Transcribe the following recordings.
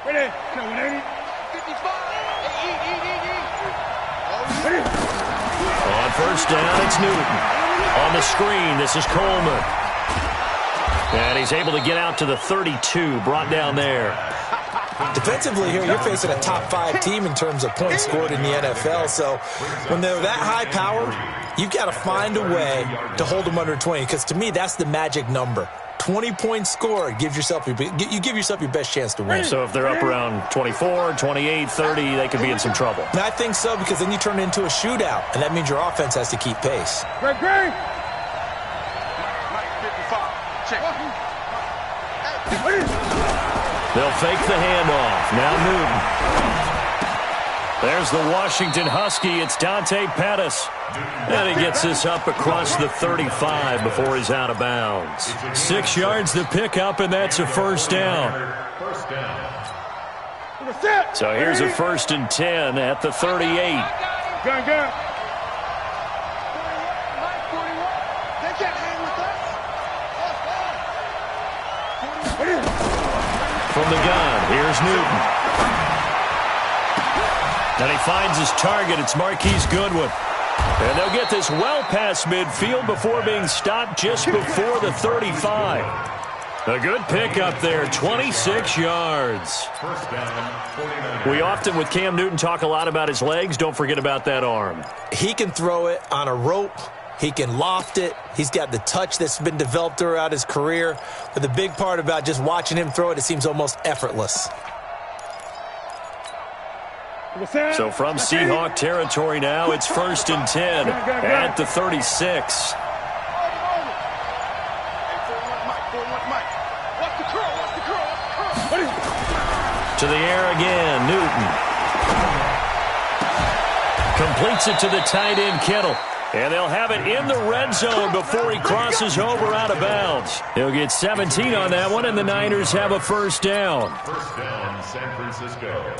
On first down, it's Newton. On the screen, this is Coleman. And he's able to get out to the 32, brought down there. Defensively here, you're facing a top-5 team in terms of points scored in the NFL. So when they're that high-powered, you've got to find a way to hold them under 20. Because to me, that's the magic number. 20 points scored, you give yourself your best chance to win. So if they're up around 24, 28, 30, they could be in some trouble. And I think so, because then you turn it into a shootout, and that means your offense has to keep pace. They'll fake the handoff. Now Newton. There's the Washington Husky. It's Dante Pettis. And he gets this up across the 35 before he's out of bounds. 6 yards to pick up, and that's a first down. So here's a 1st and 10 at the 38. From the gun, here's Newton. And he finds his target. It's Marquise Goodwin. And they'll get this well past midfield before being stopped just before the 35. A good pickup there, 26 yards. We often, with Cam Newton, talk a lot about his legs. Don't forget about that arm. He can throw it on a rope. He can loft it. He's got the touch that's been developed throughout his career. But the big part about just watching him throw it, it seems almost effortless. So from Seahawk territory now, it's 1st and 10 at the 36. To the air again, Newton. Completes it to the tight end, Kittle. And they'll have it in the red zone before he crosses over out of bounds. He'll get 17 on that one, and the Niners have a first down. First down, San Francisco.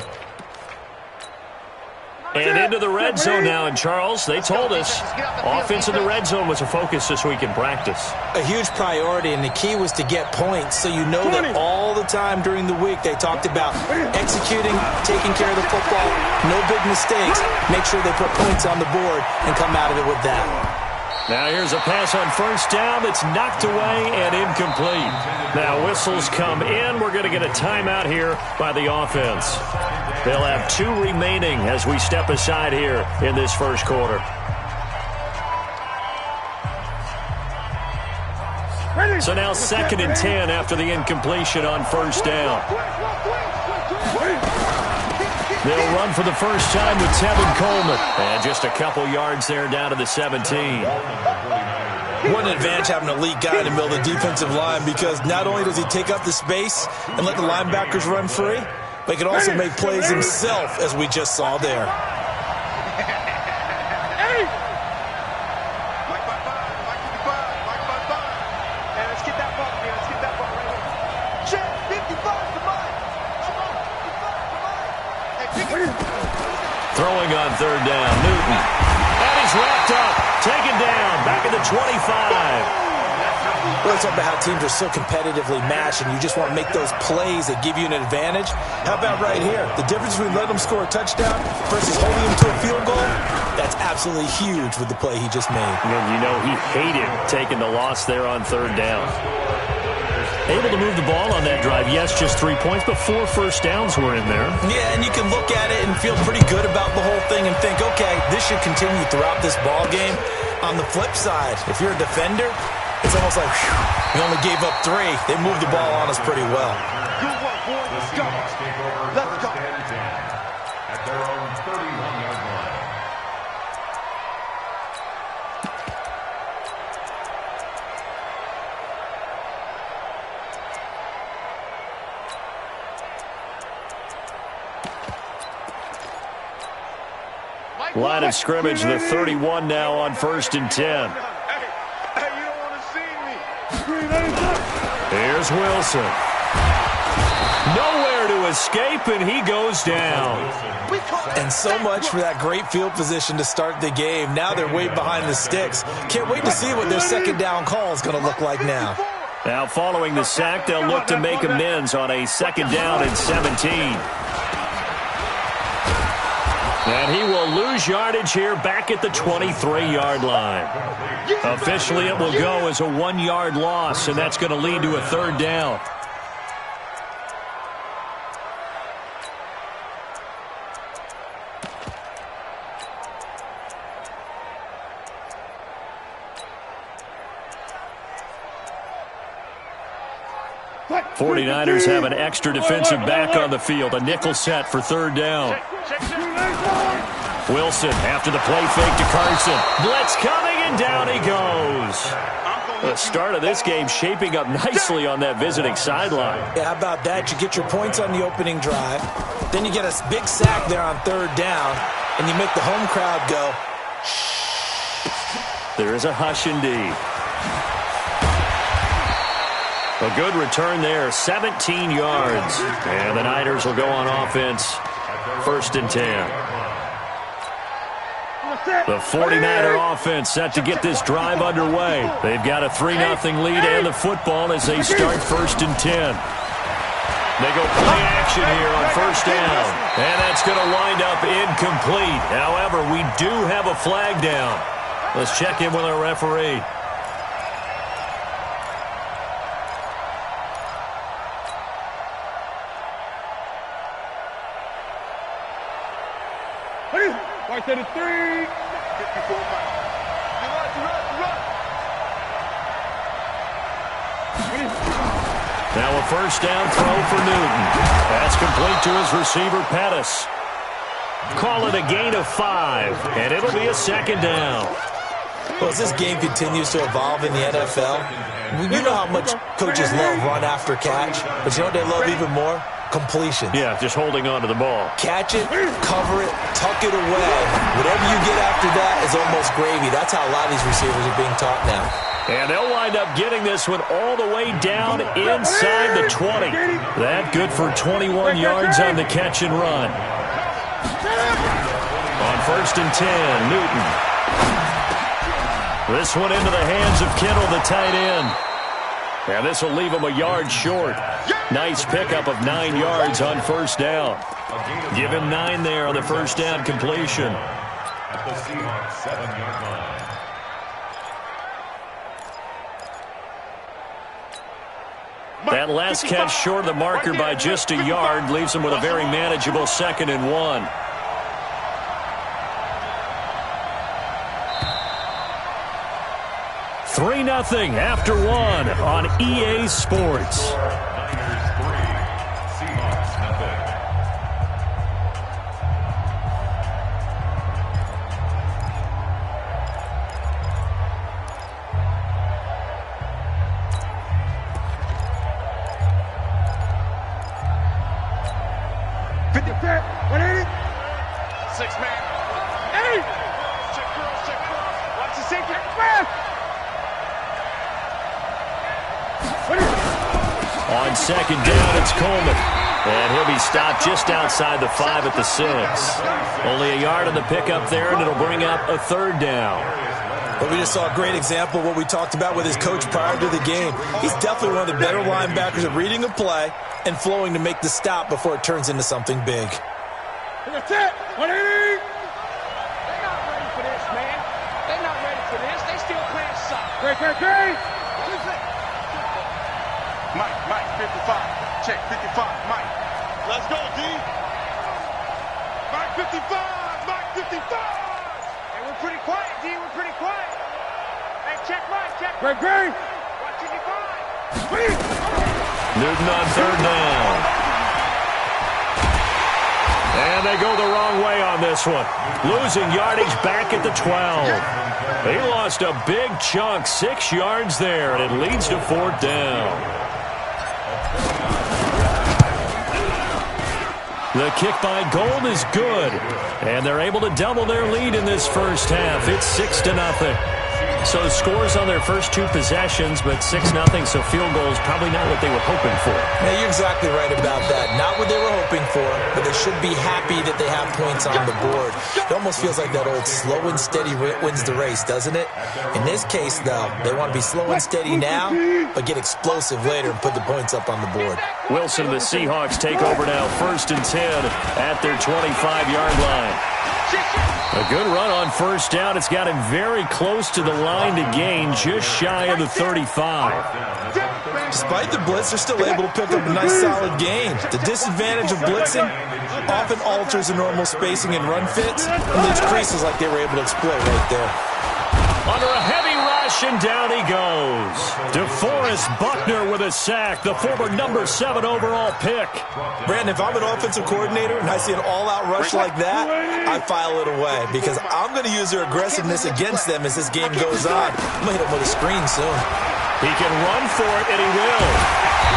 And into the red zone now, and Charles, they told us offense in the red zone was a focus this week in practice. A huge priority, and the key was to get points. So you know that all the time during the week they talked about executing, taking care of the football, no big mistakes, make sure they put points on the board and come out of it with that. Now here's a pass on first down that's knocked away and incomplete. Now whistles come in. We're going to get a timeout here by the offense. They'll have 2 remaining as we step aside here in this first quarter. So now 2nd and 10 after the incompletion on first down. They'll run for the first time with Tevin Coleman. And just a couple yards there down to the 17. What an advantage having an elite guy in the middle of the defensive line, because not only does he take up the space and let the linebackers run free, but he can also make plays himself, as we just saw there. Throwing on third down, Newton. And he's wrapped up, taken down, back at the 25. We're talking about how teams are so competitively matched, and you just want to make those plays that give you an advantage. How about right here? The difference between letting them score a touchdown versus holding them to a field goal, that's absolutely huge with the play he just made. And you know he hated taking the loss there on third down. Able to move the ball on that drive. Yes, just 3 points, but 4 first downs were in there. Yeah, and you can look at it and feel pretty good about the whole thing and think, okay, this should continue throughout this ball game. On the flip side, if you're a defender, it's almost like, whew, we only gave up 3. They moved the ball on us pretty well. Good work, boys. Let's go. Let's go. At their own 31-yard line. Line of scrimmage, the 31 now on 1st and 10. Hey, you don't want to see me. Here's Wilson. Nowhere to escape, and he goes down. And so much for that great field position to start the game. Now they're way behind the sticks. Can't wait to see what their second down call is going to look like now. Now following the sack, they'll look to make amends on a 2nd down and 17. And he will lose yardage here back at the 23-yard line. Officially, it will go as a 1-yard loss, and that's going to lead to a 3rd down. '49ers have an extra defensive back on the field. A nickel set for 3rd down. Wilson after the play fake to Carson. Blitz coming, and down he goes. The start of this game shaping up nicely on that visiting sideline. Yeah, how about that? You get your points on the opening drive. Then you get a big sack there on 3rd down, and you make the home crowd go, shh. There is a hush indeed. A good return there, 17 yards. And the Niners will go on offense, 1st and 10. The 49er offense set to get this drive underway. They've got a 3-0 lead and the football as they start 1st and 10. They go play action here on 1st down. And that's going to wind up incomplete. However, we do have a flag down. Let's check in with our referee. Right to the 3. 54. Now a 1st down throw for Newton. That's complete to his receiver, Pettis. Call it a gain of 5, and it'll be a 2nd down. Well, as this game continues to evolve in the NFL, you know how much coaches love run after catch, but you know what they love even more? Completion. Yeah, just holding on to the ball. Catch it, cover it, tuck it away. Whatever you get after that is almost gravy. That's how a lot of these receivers are being taught now. And they'll wind up getting this one all the way down inside the 20. That good for 21 yards on the catch and run. On 1st and 10, Newton. This one into the hands of Kittle, the tight end. And this will leave him a yard short. Nice pickup of 9 yards on 1st down. Give him 9 there on the 1st down completion. At the Seahawks 7-yard line. That last catch short of the marker by just a yard leaves him with a very manageable 2nd and 1. Three 3-0 after 1 on EA Sports. Niners 3, Seahawks nothing. Six-man. 8. Check girls, check girls. Watch the safety. On 2nd down, it's Coleman. And he'll be stopped just outside the 5 at the 6. Only a yard on the pickup there, and it'll bring up a 3rd down. But we just saw a great example of what we talked about with his coach prior to the game. He's definitely one of the better linebackers at reading a play and flowing to make the stop before it turns into something big. That's it. 180. They're not ready for this, man. They're not ready for this. They still playing soccer. Great. Mike, 55. Check, 55. Mike. Let's go, D. Mike, 55. Hey, we're pretty quiet, D. We're pretty quiet. Hey, check Mike. Great. Watch 55. Newton on 3rd down. And they go the wrong way on this one. Losing yardage back at the 12. They lost a big chunk, 6 yards there, and it leads to 4th down. The kick by Gold is good, and they're able to double their lead in this first half. It's 6-0. So scores on their first two possessions, but 6-0, so field goals probably not what they were hoping for. Yeah, you're exactly right about that. Not what they were hoping for, but they should be happy that they have points on the board. It almost feels like that old slow and steady wins the race, doesn't it? In this case, though, they want to be slow and steady now, but get explosive later and put the points up on the board. Wilson and the Seahawks take over now, 1st and 10 at their 25-yard line. A good run on first down. It's got him very close to the line to gain, just shy of the 35. Despite the blitz, they're still able to pick up a nice solid gain. The disadvantage of blitzing often alters the normal spacing and run fits, and leaves creases like they were able to exploit right there. Under a heavy rush, and down he goes. DeForest Buckner with a sack, the former number 7 overall pick. Brandon, if I'm an offensive coordinator and I see an all-out rush like that, I file it away because I'm going to use their aggressiveness against them as this game goes on. I'm going to hit them with a screen soon. He can run for it, and he will.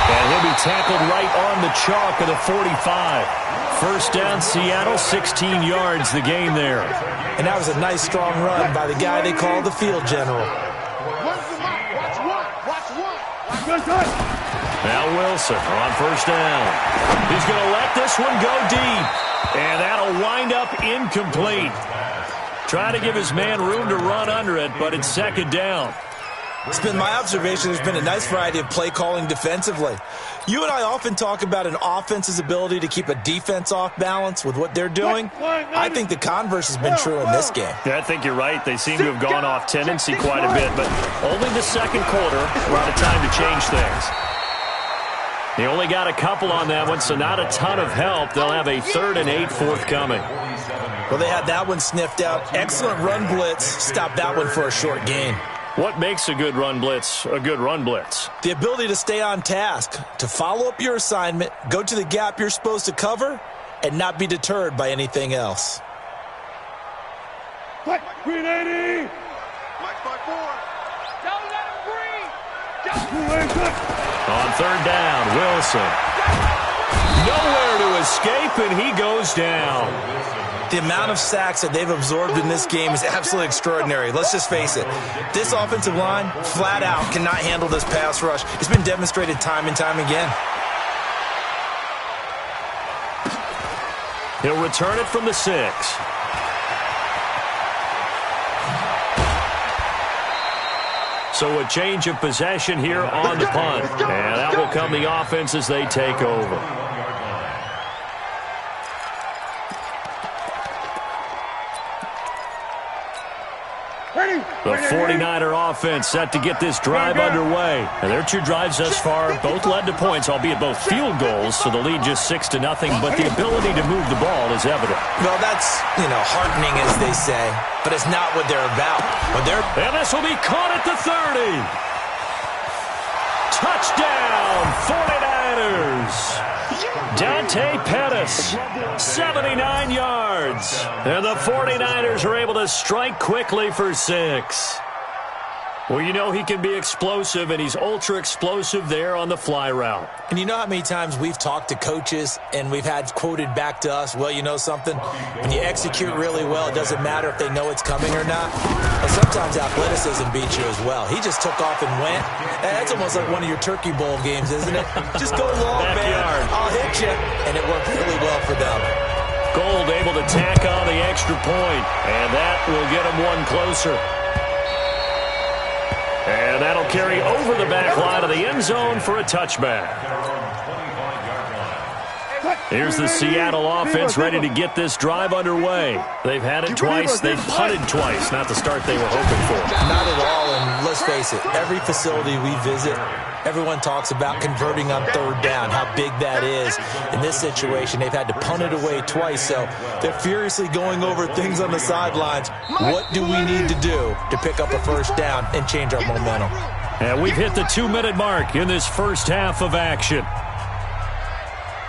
And he'll be tackled right on the chalk of the 45. First down, Seattle, 16 yards the gain there. And that was a nice, strong run by the guy they call the field general. Now Wilson on first down. He's going to let this one go deep. And that'll wind up incomplete. Trying to give his man room to run under it, but it's second down. It's been my observation there's been a nice variety of play calling defensively. You and I often talk about an offense's ability to keep a defense off balance with what they're doing. I think the converse has been true in this game. Yeah, I think you're right. They seem to have gone off tendency quite a bit, but only the second quarter, a lot of time to change things. He only got a couple on that one, so not a ton of help. They'll have a 3rd and 8 forthcoming. Well, they had that one sniffed out. Excellent run blitz. Stop that one for a short gain. What makes a good run blitz a good run blitz? The ability to stay on task, to follow up your assignment, go to the gap you're supposed to cover, and not be deterred by anything else. Green 80! Black by 4. Don't let him breathe! On third down, Wilson. Nowhere to escape, and he goes down. The amount of sacks that they've absorbed in this game is absolutely extraordinary. Let's just face it. This offensive line, flat out, cannot handle this pass rush. It's been demonstrated time and time again. He'll return it from the 6. So a change of possession here on the punt. And that will come the offense as they take over. The 49er offense set to get this drive underway. And their 2 drives thus far both led to points, albeit both field goals, so the lead just 6-0, but the ability to move the ball is evident. Well, that's, heartening, as they say, but it's not what they're about. And this will be caught at the 30. Touchdown, 49ers. Dante Pettis, 79 yards. And the 49ers are able to strike quickly for 6. Well, he can be explosive, and he's ultra-explosive there on the fly route. And you know how many times we've talked to coaches and we've had quoted back to us, well, you know something? When you execute really well, it doesn't matter if they know it's coming or not. But sometimes athleticism beats you as well. He just took off and went. That's almost like one of your Turkey Bowl games, isn't it? Just go long, man. I'll hit you. And it worked really well for them. Gold able to tack on the extra point, and that will get him one closer. And that'll carry over the back line of the end zone for a touchback. Here's the Seattle offense ready to get this drive underway. They've had it twice. They've punted twice. Not the start they were hoping for. Not at all, and let's face it, every facility we visit, everyone talks about converting on third down, how big that is. In this situation, they've had to punt it away twice, so they're furiously going over things on the sidelines. What do we need to do to pick up a first down and change our momentum? And we've hit the 2-minute mark in this first half of action.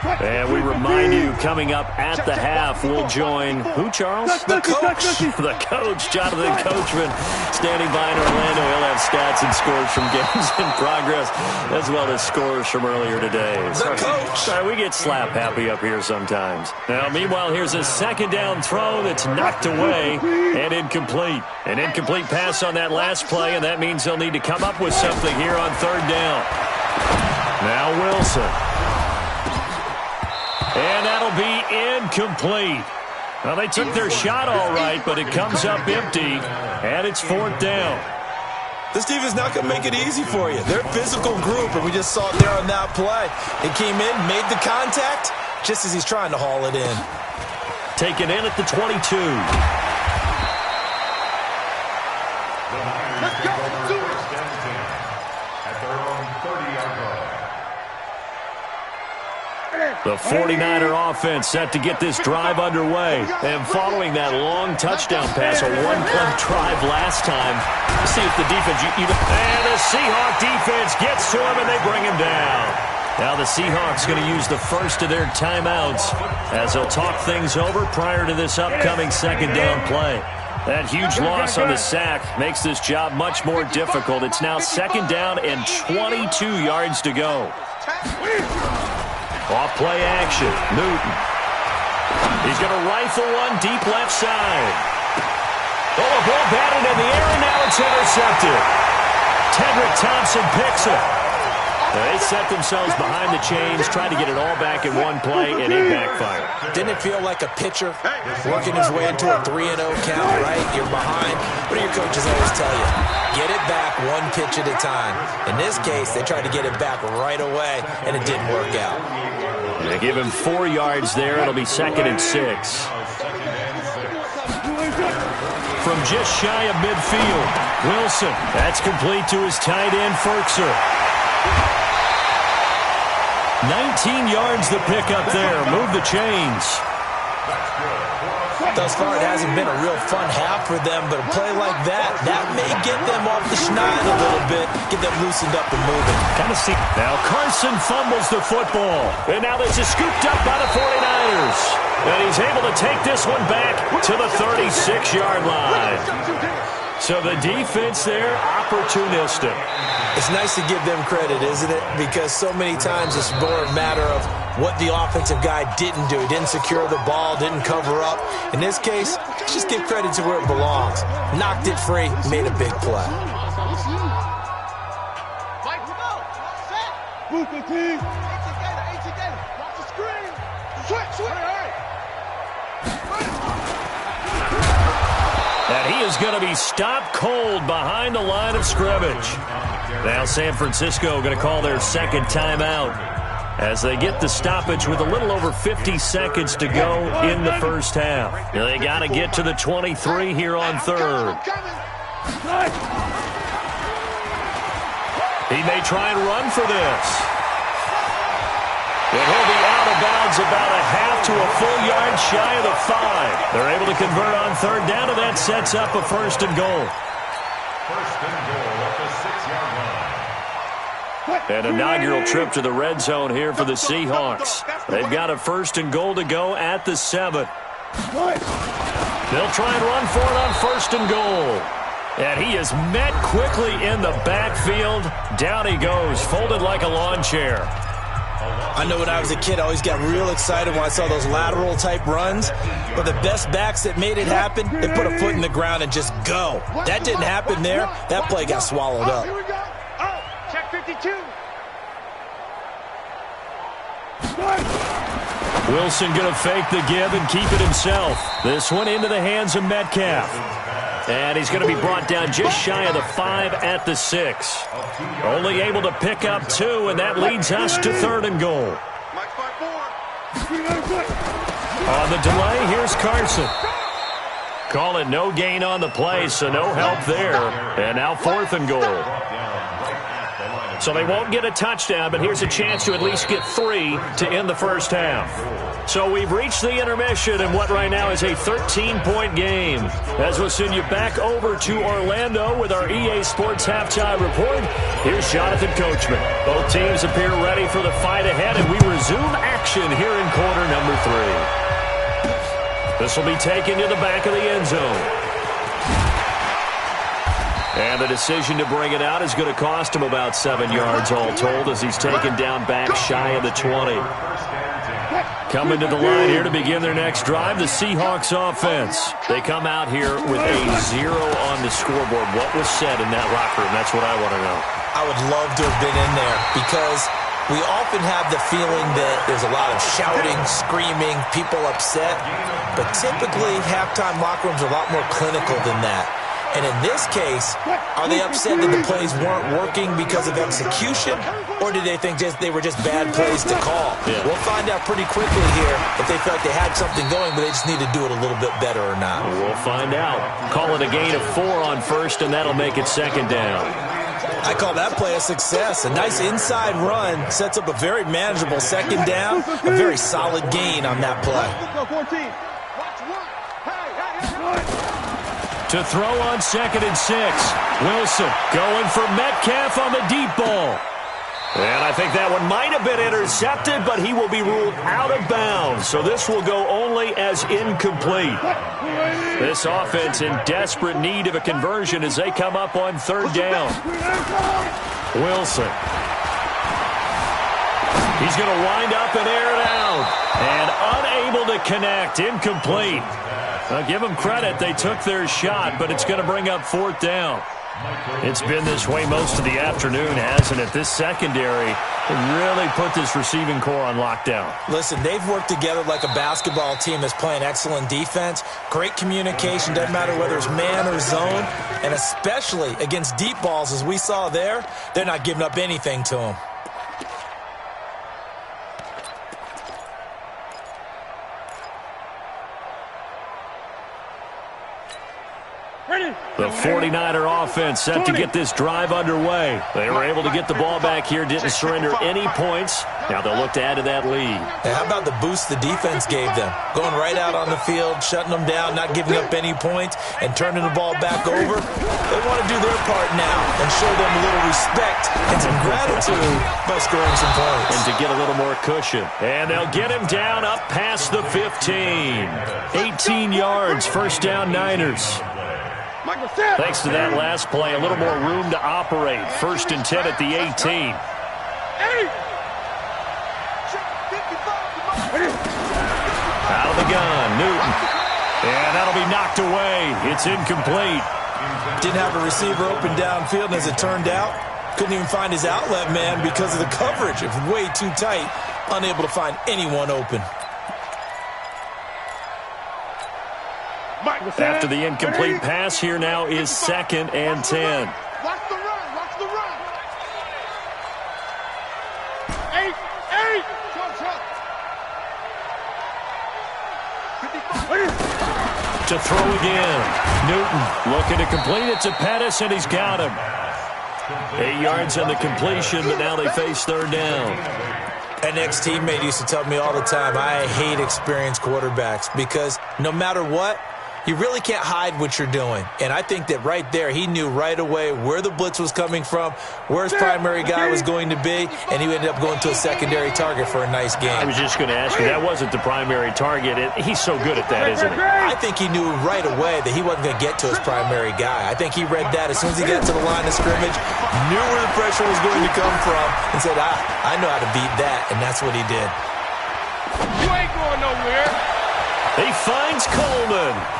And we remind you, coming up at the half, we'll join who, Charles? The coach. The coach, Jonathan Coachman, standing by in Orlando. He'll have stats and scores from games in progress, as well as scores from earlier today. The coach. Sorry, we get slap happy up here sometimes. Now, meanwhile, here's a second down throw that's knocked away and incomplete. An incomplete pass on that last play, and that means they'll need to come up with something here on third down. Now Wilson. And that'll be incomplete. Well, they took their shot all right, but it comes up empty, and it's fourth down. This defense not going to make it easy for you. They're a physical group, and we just saw it there on that play. It came in, made the contact, just as he's trying to haul it in. Taken in at the 22. Let's go. At their own 30-yard line. The 49er offense set to get this drive underway. And following that long touchdown pass, a one-play drive last time, see if the defense... And the Seahawk defense gets to him, and they bring him down. Now the Seahawks going to use the first of their timeouts as they'll talk things over prior to this upcoming second down play. That huge loss on the sack makes this job much more difficult. It's now second down and 22 yards to go. Off play action. Newton. He's going to rifle one deep left side. Oh, a ball batted in the air, and now it's intercepted. Tedrick Thompson picks it. They set themselves behind the chains, trying to get it all back in one play, and it backfired. Didn't it feel like a pitcher working his way into a 3-0 count, right? You're behind. What do your coaches always tell you? Get it back one pitch at a time. In this case, they tried to get it back right away, and it didn't work out. They give him 4 yards there. It'll be second and 6. From just shy of midfield, Wilson. That's complete to his tight end, Ferkser. 19 yards the pick up there. Move the chains. Thus far, it hasn't been a real fun half for them, but a play like that may get them off the schneid a little bit, get them loosened up and moving. Kind of see. Now Carson fumbles the football, and now this is scooped up by the 49ers. And he's able to take this one back to the 36-yard line. So the defense there, opportunistic. It's nice to give them credit, isn't it? Because so many times it's more a matter of what the offensive guy didn't do. He didn't secure the ball, didn't cover up. In this case, let's just give credit to where it belongs. Knocked it free, made a big play. Move the team. Eight together. Watch the screen. Switch. And he is going to be stopped cold behind the line of scrimmage. Now San Francisco going to call their second timeout as they get the stoppage with a little over 50 seconds to go in the first half. They got to get to the 23 here on third. He may try and run for this. And he'll be out of bounds about a half to a full yard shy of the 5. They're able to convert on third down, and that sets up a first and goal. First and goal at the 6-yard line. An inaugural trip to the red zone here for the Seahawks. They've got a first and goal to go at the 7. They'll try and run for it on first and goal. And he is met quickly in the backfield. Down he goes, folded like a lawn chair. I know when I was a kid, I always got real excited when I saw those lateral-type runs. But the best backs that made it happen, they put a foot in the ground and just go. That didn't happen there. That play got swallowed up. Here we go. Check 52. Wilson going to fake the give and keep it himself. This one into the hands of Metcalf. And he's going to be brought down just shy of the 5 at the 6. Only able to pick up 2, and that leads us to third and goal. On the delay, here's Carson. Call it no gain on the play, so no help there. And now fourth and goal. So they won't get a touchdown, but here's a chance to at least get 3 to end the first half. So we've reached the intermission in what right now is a 13-point game. As we'll send you back over to Orlando with our EA Sports Halftime Report, here's Jonathan Coachman. Both teams appear ready for the fight ahead, and we resume action action here in quarter number 3. This will be taken to the back of the end zone. And the decision to bring it out is going to cost him about 7 yards all told as he's taken down back shy of the 20. Coming to the line here to begin their next drive, the Seahawks offense. They come out here with a 0 on the scoreboard. What was said in that locker room? That's what I want to know. I would love to have been in there because we often have the feeling that there's a lot of shouting, screaming, people upset. But typically, halftime locker rooms are a lot more clinical than that. And in this case, are they upset that the plays weren't working because of execution, or did they think they were just bad plays to call? Yeah. We'll find out pretty quickly here if they feel like they had something going, but they just need to do it a little bit better or not. We'll find out. Call it a gain of 4 on first, and that'll make it second down. I call that play a success. A nice inside run sets up a very manageable second down, a very solid gain on that play. To throw on 2nd and 6. Wilson going for Metcalf on the deep ball. And I think that one might have been intercepted, but he will be ruled out of bounds. So this will go only as incomplete. This offense in desperate need of a conversion as they come up on 3rd down. Wilson. He's going to wind up and air it out. And unable to connect. Incomplete. I'll give them credit. They took their shot, but it's going to bring up 4th down. It's been this way most of the afternoon, hasn't it? This secondary really put this receiving core on lockdown. Listen, they've worked together like a basketball team that's playing excellent defense. Great communication, doesn't matter whether it's man or zone. And especially against deep balls, as we saw there, they're not giving up anything to them. The 49er offense set to get this drive underway. They were able to get the ball back here, didn't surrender any points. Now they'll look to add to that lead. And how about the boost the defense gave them? Going right out on the field, shutting them down, not giving up any points, and turning the ball back over. They want to do their part now and show them a little respect and some gratitude by scoring some points. And to get a little more cushion. And they'll get him down up past the 15. 18 yards, 1st down Niners. Thanks to that last play, a little more room to operate. 1st and 10 at the 18. Out of the gun, Newton. And that'll be knocked away. It's incomplete. Didn't have a receiver open downfield, and as it turned out, couldn't even find his outlet man because of the coverage. It was way too tight, unable to find anyone open. After the incomplete pass, here now is 2nd and 10. Watch the run. Watch the run. 8. To throw again. Newton looking to complete it to Pettis, and he's got him. 8 yards on the completion, but now they face 3rd down. An ex-teammate used to tell me all the time, I hate experienced quarterbacks because no matter what, you really can't hide what you're doing. And I think that right there, he knew right away where the blitz was coming from, where his primary guy was going to be, and he ended up going to a secondary target for a nice game. I was just going to ask you, that wasn't the primary target. He's so good at that, isn't he? I think he knew right away that he wasn't going to get to his primary guy. I think he read that as soon as he got to the line of scrimmage, knew where the pressure was going to come from, and said, I know how to beat that, and that's what he did. You ain't going nowhere. He finds Coleman.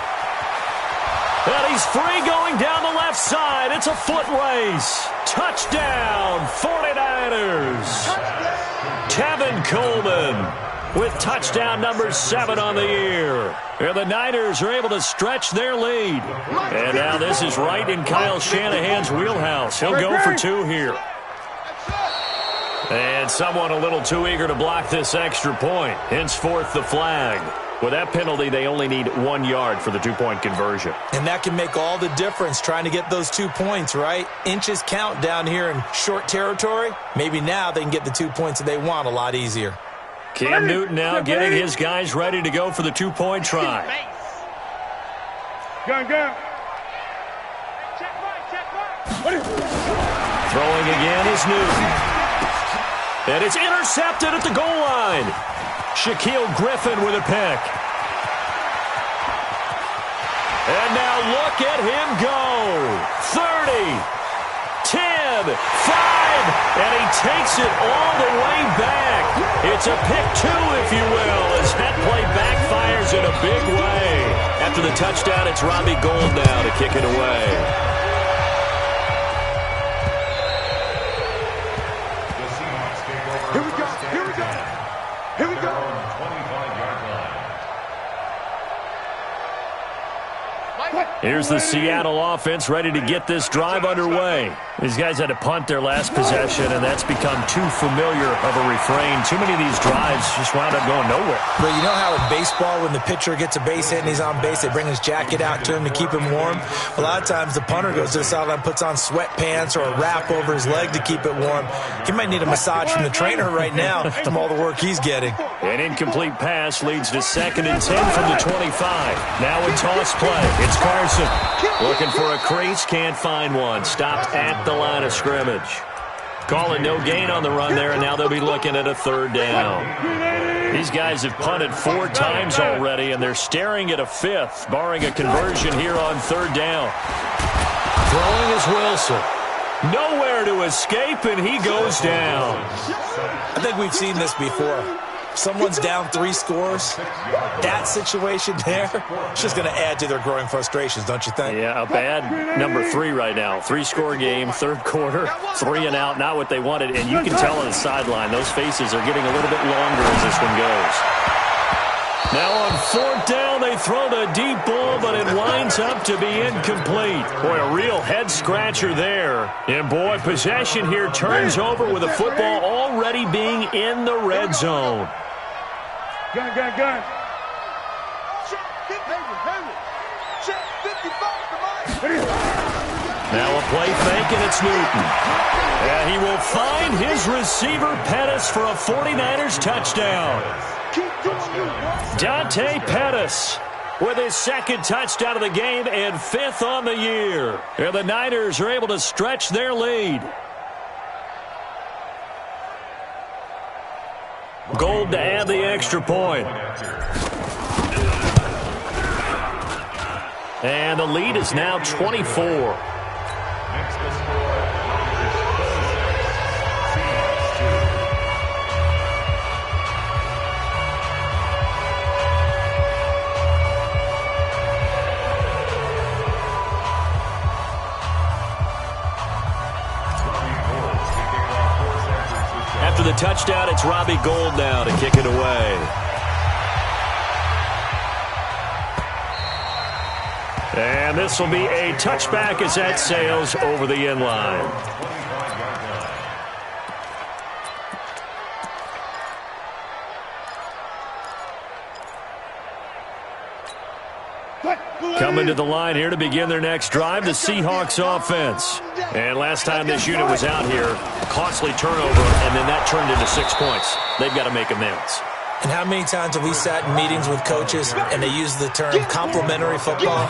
And he's free going down the left side. It's a foot race. Touchdown, 49ers. Tevin Coleman with touchdown number 7 on the year. And the Niners are able to stretch their lead. And now this is right in Kyle Shanahan's wheelhouse. He'll go for 2 here. And someone a little too eager to block this extra point. Henceforth the flag. With that penalty, they only need 1 yard for the 2-point conversion. And that can make all the difference trying to get those 2 points, right? Inches count down here in short territory. Maybe now they can get the 2 points that they want a lot easier. Cam Newton now getting his guys ready to go for the 2-point try. Gun. Throwing again is Newton. And it's intercepted at the goal line. Shaquille Griffin with a pick. And now look at him go. 30, 10, 5, and he takes it all the way back. It's a pick two, if you will, as that play backfires in a big way. After the touchdown, it's Robbie Gould now to kick it away. Here we go. Here we go. Here we go. 25-yard line. Here's the Seattle offense ready to get this drive underway. These guys had to punt their last possession, and that's become too familiar of a refrain. Too many of these drives just wound up going nowhere. But you know how in baseball, when the pitcher gets a base hit and he's on base, they bring his jacket out to him to keep him warm? A lot of times the punter goes to the sideline, puts on sweatpants or a wrap over his leg to keep it warm. He might need a massage from the trainer right now from all the work he's getting. An incomplete pass leads to 2nd and 10 from the 25. Now in toss play, it's Carson. Looking for a crease, can't find one. Stopped at the line of scrimmage. Calling no gain on the run there, and now they'll be looking at a 3rd down. These guys have punted 4 times already, and they're staring at a 5th, barring a conversion here on 3rd down. Throwing is Wilson. Nowhere to escape, and he goes down. I think we've seen this before. Someone's down 3 scores. That situation there, it's just going to add to their growing frustrations, don't you think? Yeah, a bad number 3 right now. 3-score game, 3rd quarter, 3 and out, not what they wanted. And you can tell on the sideline, those faces are getting a little bit longer as this one goes. Now on 4th down, they throw the deep ball, but it winds up to be incomplete. Boy, a real head-scratcher there. And boy, possession here turns over with the football already being in the red zone. Gun. Check 55. Now a play fake, and it's Newton. And he will find his receiver, Pettis, for a 49ers touchdown. Dante Pettis with his 2nd touchdown of the game and 5th on the year. And the Niners are able to stretch their lead. Gould to add the extra point. And the lead is now 24. After the touchdown, it's Robbie Gould now to kick it away. And this will be a touchback as that sails over the end line. Coming to the line here to begin their next drive, the Seahawks offense. And last time this unit was out here, a costly turnover, and then that turned into 6 points. They've got to make amends. And how many times have we sat in meetings with coaches and they use the term complementary football?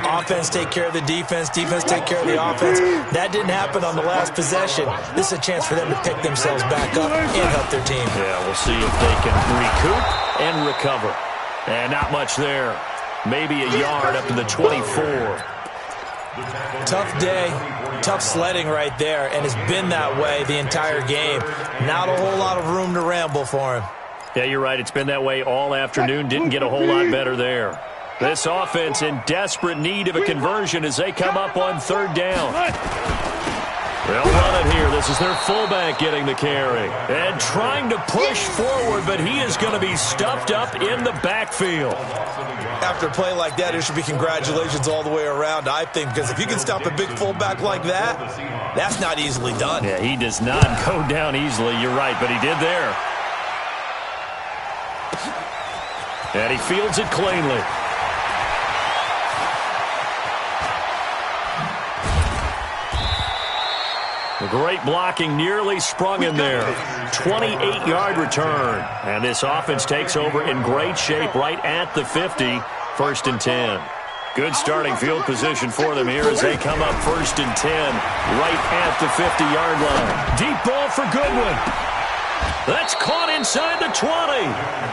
Offense take care of the defense, defense take care of the offense. That didn't happen on the last possession. This is a chance for them to pick themselves back up and help their team. Yeah, we'll see if they can recoup and recover. And not much there. Maybe a yard up to the 24. Tough day, tough sledding right there, and it's been that way the entire game. Not a whole lot of room to ramble for him. Yeah, you're right. It's been that way all afternoon. Didn't get a whole lot better there. This offense in desperate need of a conversion as they come up on 3rd down. They'll run it here. This is their fullback getting the carry. And trying to push forward, but he is going to be stuffed up in the backfield. After a play like that, there should be congratulations all the way around, I think, because if you can stop a big fullback like that, that's not easily done. Yeah, he does not go down easily. You're right, but he did there. And he fields it cleanly. Great blocking, nearly sprung in there. 28-yard return. And this offense takes over in great shape right at the 50. 1st and 10. Good starting field position for them here as they come up 1st and 10 right at the 50-yard line. Deep ball for Goodwin. That's caught inside the 20.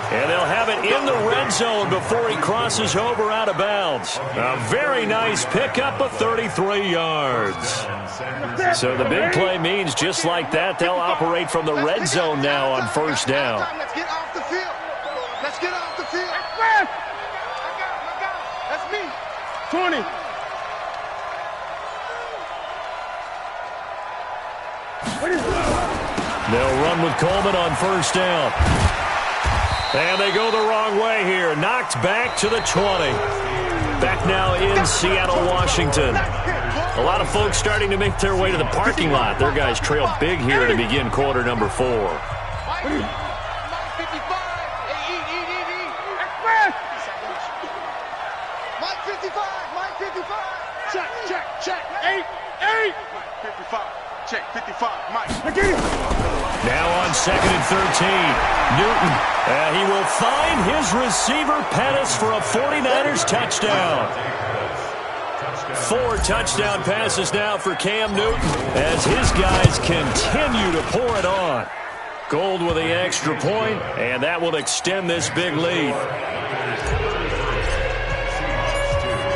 And they'll have it in the red zone before he crosses over out of bounds. A very nice pickup of 33 yards. So the big play means just like that, they'll operate from the red zone now on first down. Let's get off the field. Let's get off the field. I got him. That's me. 20. They'll run with Coleman on first down. And they go the wrong way here. Knocked back to the 20. Back now in Seattle, Washington. A lot of folks starting to make their way to the parking lot. Their guys trail big here to begin quarter number 4. Check. 8. 55. Check. 55. Mike. Now on 2nd and 13. Newton. He will find his receiver, Pettis, for a 49ers touchdown. 4 touchdown passes now for Cam Newton as his guys continue to pour it on. Gold with the extra point, and that will extend this big lead.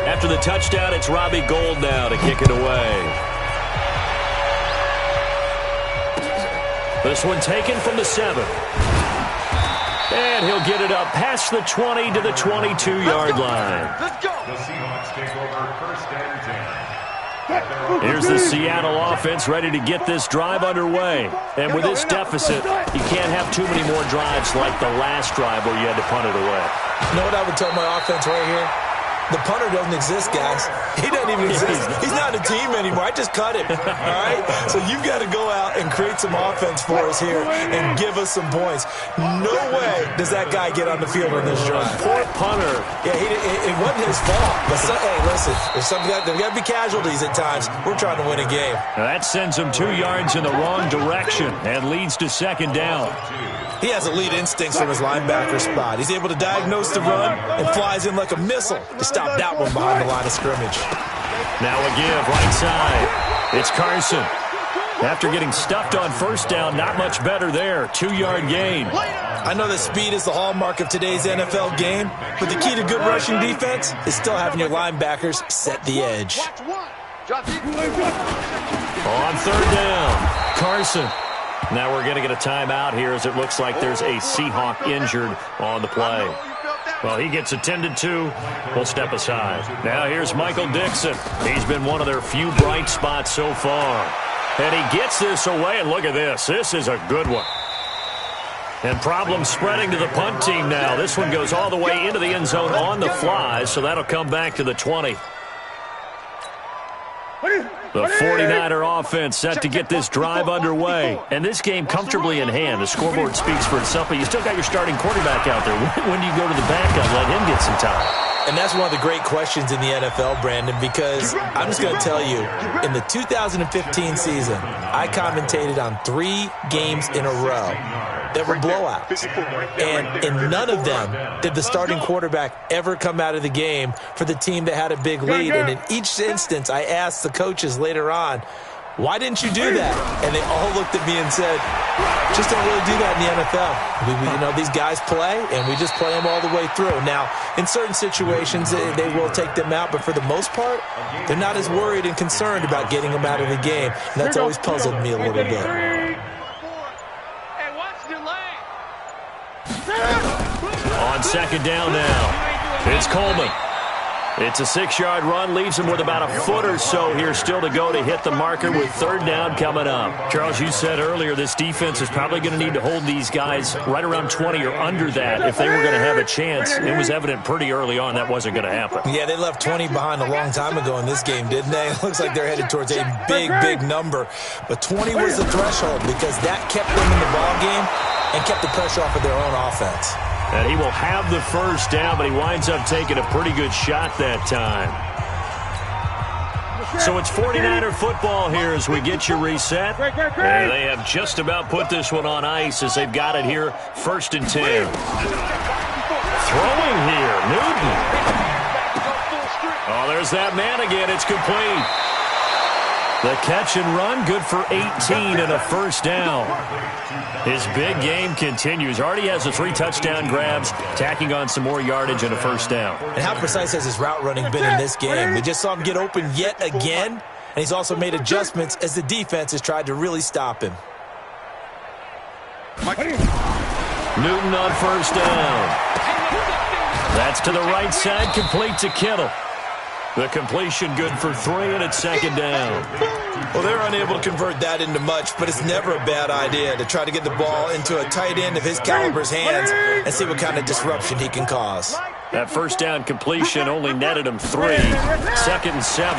After the touchdown, it's Robbie Gould now to kick it away. This one taken from the 7. And he'll get it up past the 20 to the 22-yard line. Let's go. The Seahawks take over first and 10. Here's the Seattle offense ready to get this drive underway. And with this deficit, you can't have too many more drives like the last drive where you had to punt it away. You know what I would tell my offense right here? The punter doesn't exist, guys. He doesn't even exist. He's not a team anymore. I just cut him, all right? So you've got to go out and create some offense for us here and give us some points. No way does that guy get on the field on this drive. Poor punter. Yeah, it wasn't his fault. But, hey, listen, there's got to be casualties at times. We're trying to win a game. Now that sends him 2 yards in the wrong direction and leads to second down. He has elite instincts from his linebacker spot. He's able to diagnose the run and flies in like a missile to stop that one behind the line of scrimmage. Now a give, right side. It's Carson. After getting stuffed on first down, not much better there. 2-yard gain. I know that speed is the hallmark of today's NFL game, but the key to good rushing defense is still having your linebackers set the edge. On third down, Carson. Now we're going to get a timeout here as it looks like there's a Seahawk injured on the play. Well, he gets attended to. We'll step aside. Now here's Michael Dixon. He's been one of their few bright spots so far. And he gets this away, and look at this. This is a good one. And problems spreading to the punt team now. This one goes all the way into the end zone on the fly, so that'll come back to the 20. The 49er offense set to get this drive underway. And this game comfortably in hand. The scoreboard speaks for itself, but you still got your starting quarterback out there. When do you go to the backup, let him get some time? And that's one of the great questions in the NFL, Brandon, because I'm just going to tell you, in the 2015 season, I commentated on 3 games in a row that were blowouts. And in none of them did the starting quarterback ever come out of the game for the team that had a big lead. And in each instance, I asked the coaches later on, why didn't you do that? And they all looked at me and said, just don't really do that in the NFL. These guys play, and we just play them all the way through. Now, in certain situations, they will take them out, but for the most part, they're not as worried and concerned about getting them out of the game. And that's always puzzled me a little bit. On second down now, it's Coleman. It's a 6-yard run, leaves him with about a foot or so here still to go to hit the marker with third down coming up. Charles, you said earlier this defense is probably going to need to hold these guys right around 20 or under that if they were going to have a chance. It was evident pretty early on that wasn't going to happen. Yeah, they left 20 behind a long time ago in this game, didn't they? It looks like they're headed towards a big number. But 20 was the threshold because that kept them in the ball game and kept the pressure off of their own offense. And he will have the first down, but he winds up taking a pretty good shot that time. So it's 49er football here as we get you reset. And they have just about put this one on ice as they've got it here, 1st and 10. Throwing here, Newton. Oh, there's that man again. It's complete. The catch and run, good for 18 and a first down. His big game continues. Already has the 3 touchdown grabs, tacking on some more yardage and a first down. And how precise has his route running been in this game? We just saw him get open yet again, and he's also made adjustments as the defense has tried to really stop him. Newton on first down. That's to the right side, complete to Kittle. The completion good for 3, and it's second down. Well, they're unable to convert that into much, but it's never a bad idea to try to get the ball into a tight end of his caliber's hands and see what kind of disruption he can cause. That first down completion only netted him 3. Second and 7.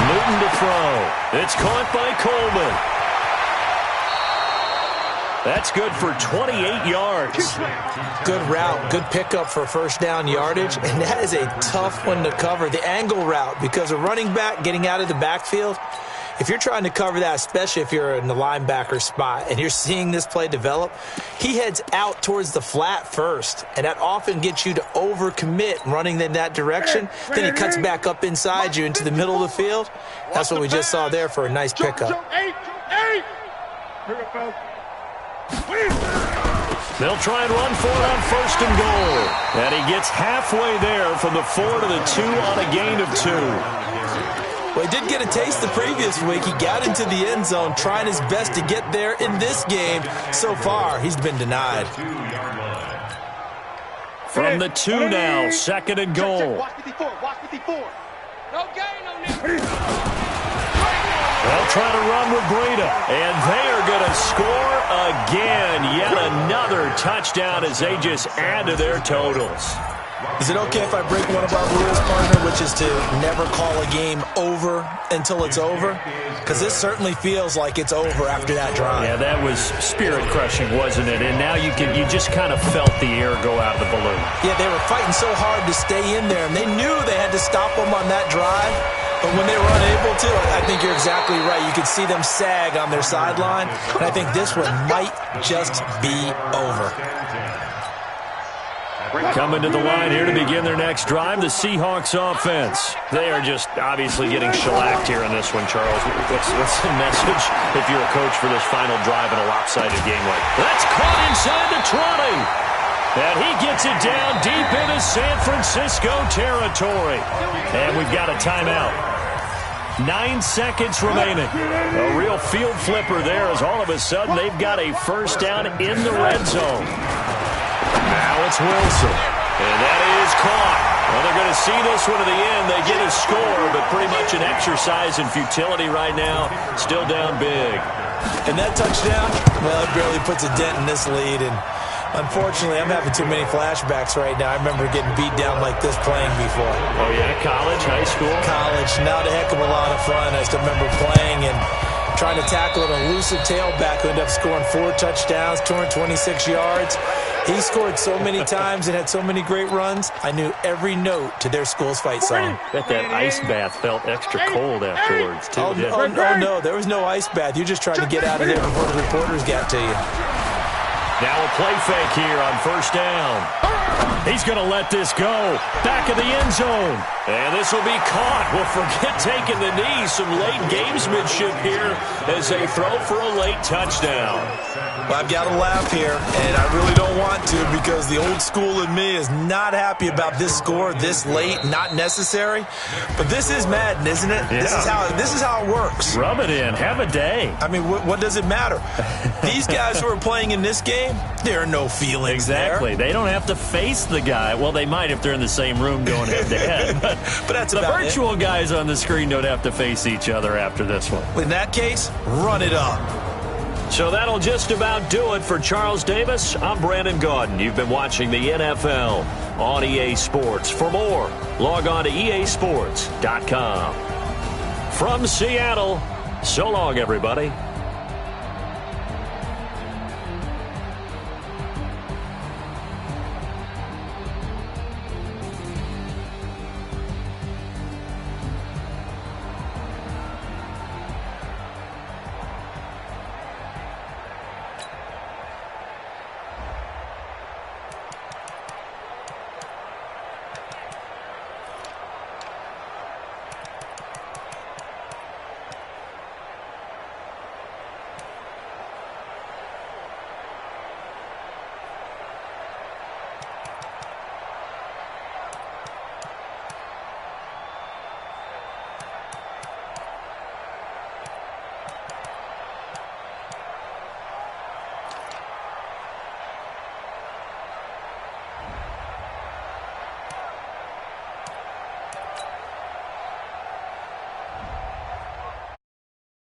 Newton to throw. It's caught by Coleman. That's good for 28 yards. Good route, good pickup for first down yardage, and that is a tough one to cover, the angle route, because a running back getting out of the backfield, if you're trying to cover that, especially if you're in the linebacker spot and you're seeing this play develop, he heads out towards the flat first, and that often gets you to overcommit running in that direction. Then he cuts back up inside you into the middle of the field. That's what we just saw there for a nice pickup. They'll try and run for it on first and goal. And he gets halfway there from the 4 to the 2 on a gain of 2. Well, he did get a taste the previous week. He got into the end zone trying his best to get there in this game. So far, he's been denied. From the 2 now, second and goal. Watch 54. Watch 54. No gain on this. They'll try to run with Breida, and they are going to score again. Yet another touchdown as they just add to their totals. Is it okay if I break one of our rules, partner, which is to never call a game over until it's over? Because this certainly feels like it's over after that drive. Yeah, that was spirit-crushing, wasn't it? And now you just kind of felt the air go out of the balloon. Yeah, they were fighting so hard to stay in there, and they knew they had to stop them on that drive. But when they were unable to, I think you're exactly right. You could see them sag on their sideline, and I think this one might just be over. Coming to the line here to begin their next drive, the Seahawks offense. They are just obviously getting shellacked here in this one, Charles. What's the message if you're a coach for this final drive in a lopsided game like that? That's caught inside the 20. And he gets it down deep into San Francisco territory. And we've got a timeout. 9 seconds remaining. A real field flipper there as all of a sudden they've got a first down in the red zone. Now it's Wilson. And that is caught. Well, they're going to see this one to the end. They get a score, but pretty much an exercise in futility right now. Still down big. And that touchdown, well, it barely puts a dent in this lead. And unfortunately, I'm having too many flashbacks right now. I remember getting beat down like this playing before. Oh, yeah? College, high school? College. Not a heck of a lot of fun. I still remember playing and trying to tackle an elusive tailback who ended up scoring 4 touchdowns, 226 yards. He scored so many times and had so many great runs, I knew every note to their school's fight song. Bet that ice bath felt extra cold afterwards, too. Oh, no, there was no ice bath. You're just trying to get out of there before the reporters got to you. Now a play fake here on first down. He's going to let this go. Back of the end zone. And this will be caught. Well, forget taking the knee. Some late gamesmanship here as they throw for a late touchdown. Well, I've got to laugh here, and I really don't want to because the old school in me is not happy about this score this late, not necessary. But this is Madden, isn't it? Yeah. This is how it works. Rub it in. Have a day. I mean, what does it matter? These guys who are playing in this game, there are no feelings exactly. there. They don't have to face the guy. Well, they might if they're in the same room going head-to-head. But that's the about virtual it. Guys on the screen don't have to face each other after this one. In that case, run it up. So that'll just about do it for Charles Davis. I'm Brandon Gaudin. You've been watching the NFL on EA Sports. For more, log on to easports.com. From Seattle, so long, everybody.